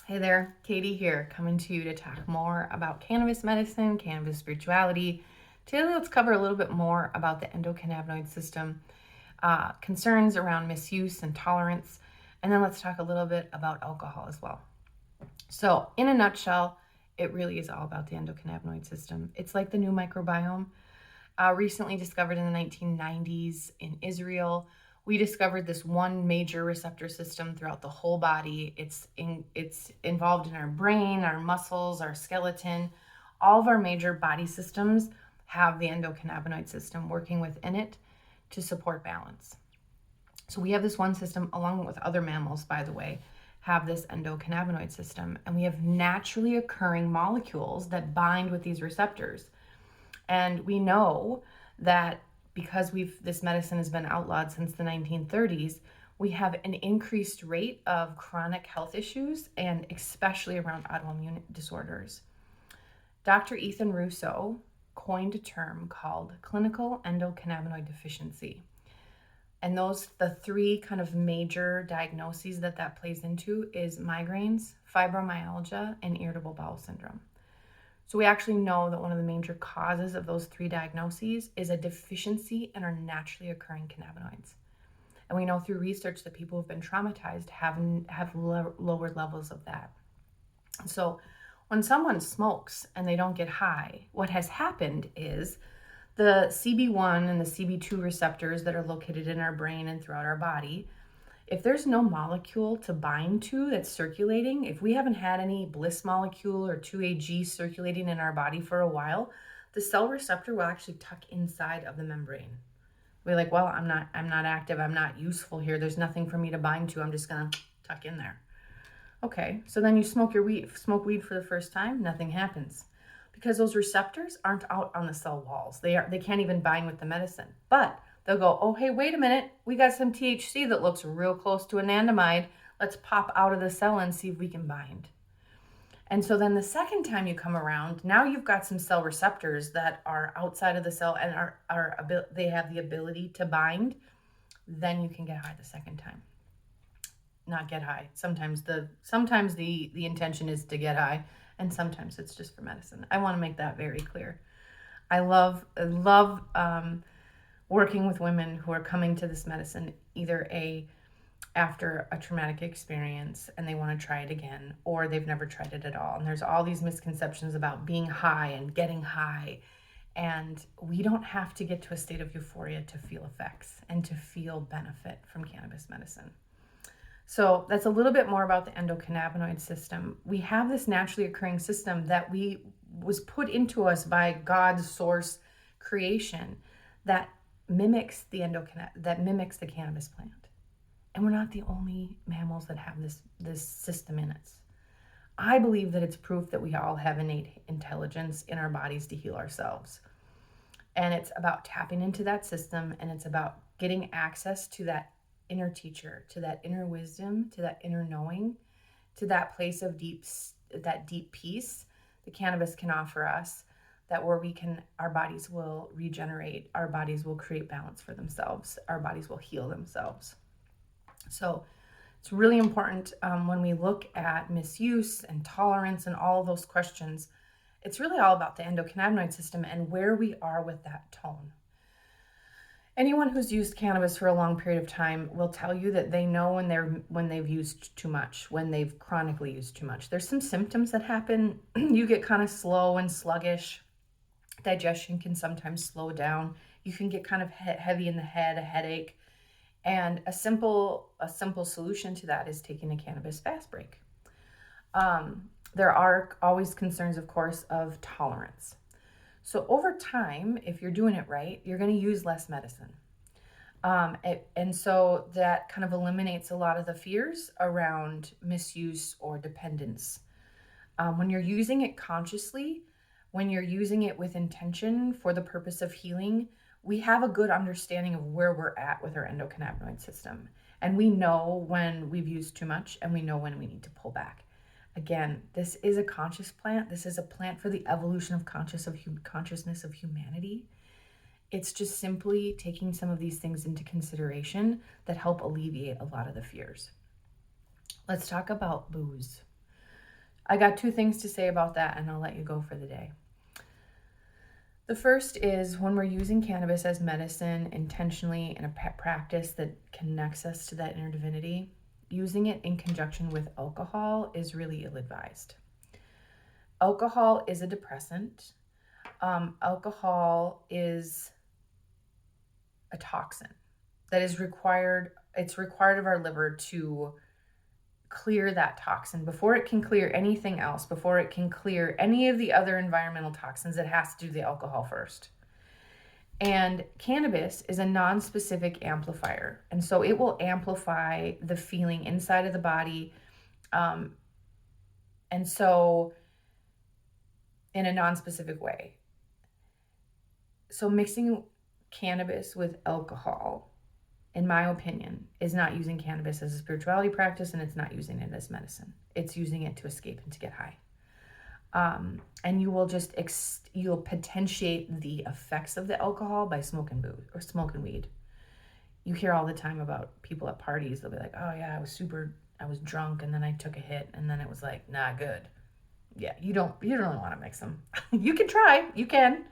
Hey there, Katie here, coming to you to talk more about cannabis medicine, cannabis spirituality. Today, let's cover a little bit more about the endocannabinoid system, concerns around misuse and tolerance, and then let's talk a little bit about alcohol as well. So, in a nutshell, it really is all about the endocannabinoid system. It's like the new microbiome, recently discovered in the 1990s in Israel. We discovered this one major receptor system throughout the whole body. It's involved in our brain, our muscles, our skeleton. All of our major body systems have the endocannabinoid system working within it to support balance. So we have this one system, along with other mammals, by the way, have this endocannabinoid system, and we have naturally occurring molecules that bind with these receptors. And we know that because this medicine has been outlawed since the 1930s, we have an increased rate of chronic health issues, and especially around autoimmune disorders. Dr. Ethan Russo coined a term called clinical endocannabinoid deficiency. And the three kind of major diagnoses that plays into is migraines, fibromyalgia, and irritable bowel syndrome. So we actually know that one of the major causes of those three diagnoses is a deficiency in our naturally occurring cannabinoids. And we know through research that people who've been traumatized have lower levels of that. So when someone smokes and they don't get high, what has happened is the CB1 and the CB2 receptors that are located in our brain and throughout our body, if there's no molecule to bind to that's circulating, if we haven't had any bliss molecule or 2AG circulating in our body for a while, the cell receptor will actually tuck inside of the membrane. We're like, well, I'm not active, I'm not useful here, there's nothing for me to bind to, I'm just gonna tuck in there. Okay, so then you smoke weed for the first time, nothing happens. Because those receptors aren't out on the cell walls. They can't even bind with the medicine. But they'll go, oh, hey, wait a minute. We got some THC that looks real close to anandamide. Let's pop out of the cell and see if we can bind. And so then the second time you come around, now you've got some cell receptors that are outside of the cell and they have the ability to bind. Then you can get high the second time. Not get high. Sometimes the intention is to get high, and sometimes it's just for medicine. I want to make that very clear. I love working with women who are coming to this medicine either after a traumatic experience and they want to try it again, or they've never tried it at all. And there's all these misconceptions about being high and getting high. And we don't have to get to a state of euphoria to feel effects and to feel benefit from cannabis medicine. So that's a little bit more about the endocannabinoid system. We have this naturally occurring system that was put into us by God's source creation that mimics the cannabis plant. And we're not the only mammals that have this system in us. I believe that it's proof that we all have innate intelligence in our bodies to heal ourselves. And it's about tapping into that system, and it's about getting access to that inner teacher, to that inner wisdom, to that inner knowing, to that place of that deep peace the cannabis can offer us, that where our bodies will regenerate, our bodies will create balance for themselves, our bodies will heal themselves. So it's really important when we look at misuse and tolerance and all of those questions, it's really all about the endocannabinoid system and where we are with that tone. Anyone who's used cannabis for a long period of time will tell you that they know when they've used too much, when they've chronically used too much. There's some symptoms that happen. You get kind of slow and sluggish. Digestion can sometimes slow down. You can get kind of heavy in the head, a headache. And a simple solution to that is taking a cannabis fast break. There are always concerns, of course, of tolerance. So over time, if you're doing it right, you're going to use less medicine. And so that kind of eliminates a lot of the fears around misuse or dependence. When you're using it consciously, when you're using it with intention for the purpose of healing, we have a good understanding of where we're at with our endocannabinoid system. And we know when we've used too much, and we know when we need to pull back. Again, this is a conscious plant. This is a plant for the evolution of consciousness of humanity. It's just simply taking some of these things into consideration that help alleviate a lot of the fears. Let's talk about booze. I got two things to say about that, and I'll let you go for the day. The first is when we're using cannabis as medicine intentionally in a practice that connects us to that inner divinity, using it in conjunction with alcohol is really ill-advised. Alcohol is a depressant. Alcohol is a toxin that is required. It's required of our liver to clear that toxin before it can clear anything else, before it can clear any of the other environmental toxins. It has to do the alcohol first. And cannabis is a non-specific amplifier, and so it will amplify the feeling inside of the body, and so in a non-specific way. So mixing cannabis with alcohol, in my opinion, is not using cannabis as a spirituality practice, and it's not using it as medicine. It's using it to escape and to get high. And you will just, you'll potentiate the effects of the alcohol by smoking booze or smoking weed. You hear all the time about people at parties. They'll be like, oh yeah, I was drunk and then I took a hit and then it was like, not good. Yeah, you don't really want to mix them. You can try, you can,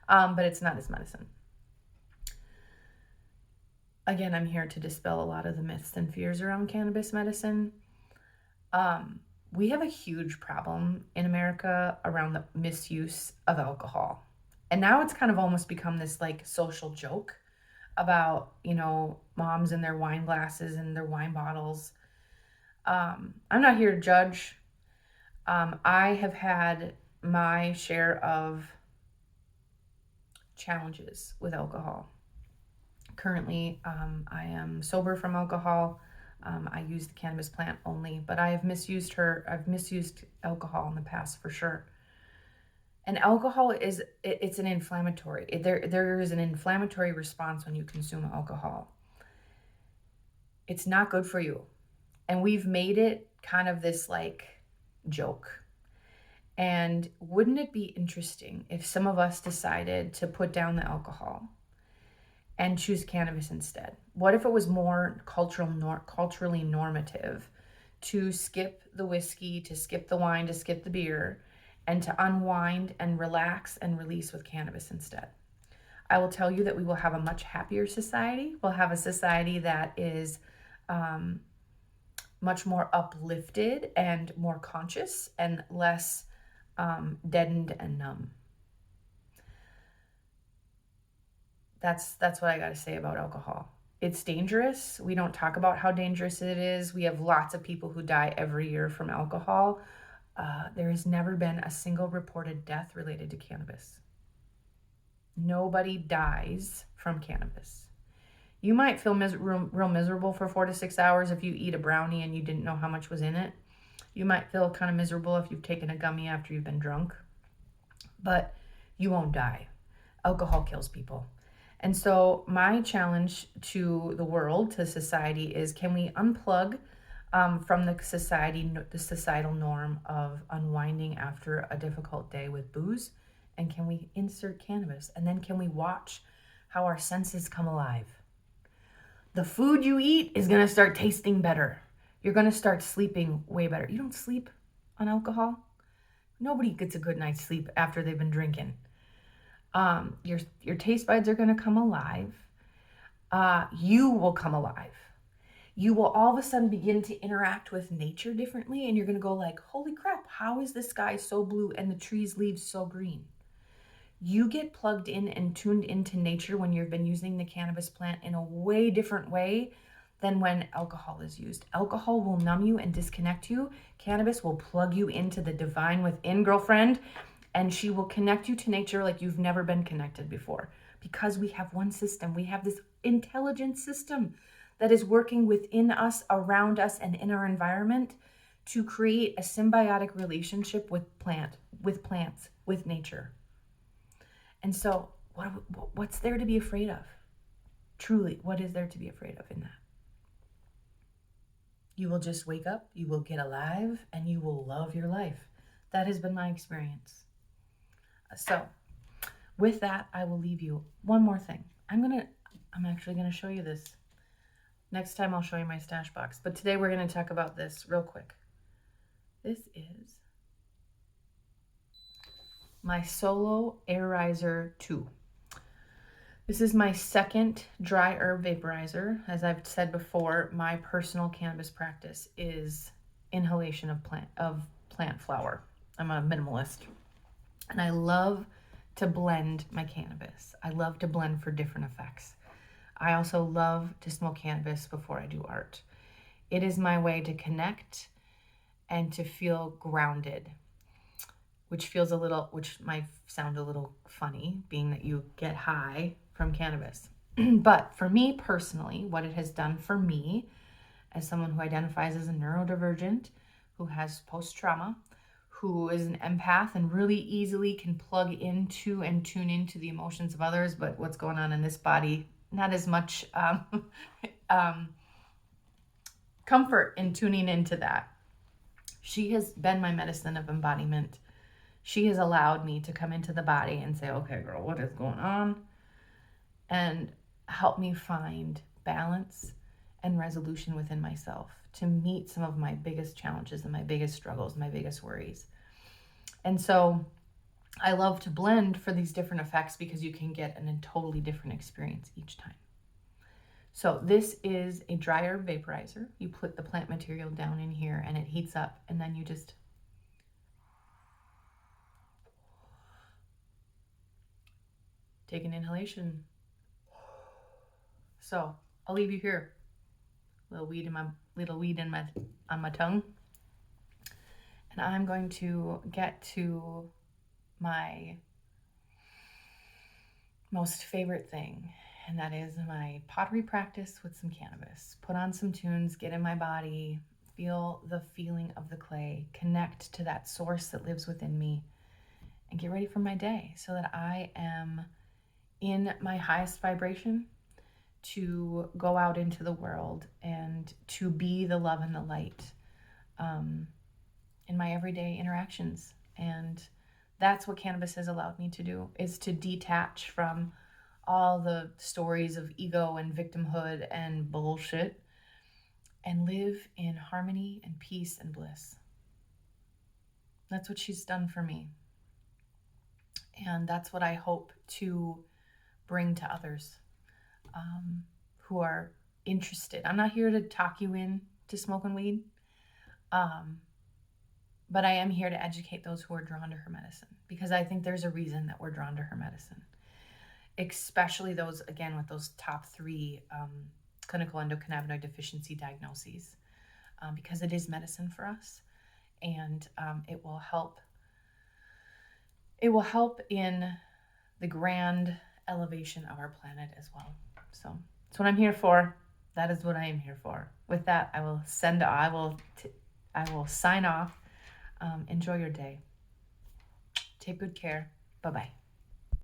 but it's not as medicine. Again, I'm here to dispel a lot of the myths and fears around cannabis medicine. We have a huge problem in America around the misuse of alcohol. And now it's kind of almost become this like social joke about, moms and their wine glasses and their wine bottles. I'm not here to judge. I have had my share of challenges with alcohol. Currently, I am sober from alcohol. I use the cannabis plant only, but I've misused alcohol in the past for sure. And alcohol it's an inflammatory. There is an inflammatory response when you consume alcohol. It's not good for you. And we've made it kind of this like joke. And wouldn't it be interesting if some of us decided to put down the alcohol and choose cannabis instead? What if it was more culturally normative to skip the whiskey, to skip the wine, to skip the beer, and to unwind and relax and release with cannabis instead? I will tell you that we will have a much happier society. We'll have a society that is much more uplifted and more conscious and less deadened and numb. That's what I got to say about alcohol. It's dangerous. We don't talk about how dangerous it is. We have lots of people who die every year from alcohol. There has never been a single reported death related to cannabis. Nobody dies from cannabis. You might feel real miserable for 4 to 6 hours if you eat a brownie and you didn't know how much was in it. You might feel kind of miserable if you've taken a gummy after you've been drunk, but you won't die. Alcohol kills people. And so my challenge to the world, to society, is can we unplug from the societal norm of unwinding after a difficult day with booze, and can we insert cannabis? And then can we watch how our senses come alive? The food you eat is going to start tasting better. You're going to start sleeping way better. You don't sleep on alcohol. Nobody gets a good night's sleep after they've been drinking. Your taste buds are going to come alive. You will come alive. You will all of a sudden begin to interact with nature differently, and you're going to go like, holy crap, how is the sky so blue and the trees' leaves so green? You get plugged in and tuned into nature when you've been using the cannabis plant in a way different way than when alcohol is used. Alcohol will numb you and disconnect you. Cannabis will plug you into the divine within, girlfriend, and she will connect you to nature like you've never been connected before, because we have one system. We have this intelligent system that is working within us, around us, and in our environment to create a symbiotic relationship with plants, with nature. And so what's there to be afraid of? Truly, what is there to be afraid of in that? You will just wake up, you will get alive, and you will love your life. That has been my experience. So with that, I will leave you. One more thing. I'm actually going to show you this. Next time I'll show you my stash box. But today we're going to talk about this real quick. This is my Solo Aerizer 2. This is my second dry herb vaporizer. As I've said before, my personal cannabis practice is inhalation of plant flower. I'm a minimalist, and I love to blend my cannabis. I love to blend for different effects. I also love to smoke cannabis before I do art. It is my way to connect and to feel grounded, which might sound a little funny, being that you get high from cannabis. But for me personally, what it has done for me, as someone who identifies as a neurodivergent, who has post-trauma, who is an empath and really easily can plug into and tune into the emotions of others, but what's going on in this body, not as much comfort in tuning into that. She has been my medicine of embodiment. She has allowed me to come into the body and say, okay, girl, what is going on? And help me find balance and resolution within myself to meet some of my biggest challenges and my biggest struggles, my biggest worries. And so I love to blend for these different effects because you can get a totally different experience each time. So this is a dry herb vaporizer. You put the plant material down in here and it heats up, and then you just take an inhalation. So I'll leave you here. Little weed on my tongue. And I'm going to get to my most favorite thing, and that is my pottery practice with some cannabis. Put on some tunes, get in my body, feel the feeling of the clay, connect to that source that lives within me, and get ready for my day so that I am in my highest vibration to go out into the world and to be the love and the light in my everyday interactions. And that's what cannabis has allowed me to do, is to detach from all the stories of ego and victimhood and bullshit and live in harmony and peace and bliss. That's what she's done for me. And that's what I hope to bring to others who are interested. I'm not here to talk you in to smoking weed, but I am here to educate those who are drawn to her medicine, because I think there's a reason that we're drawn to her medicine, especially those, again, with those top 3 clinical endocannabinoid deficiency diagnoses, because it is medicine for us, and it will help in the grand elevation of our planet as well. So that's what I'm here for. That is what I am here for. With that, I will sign off. Enjoy your day. Take good care. Bye-bye.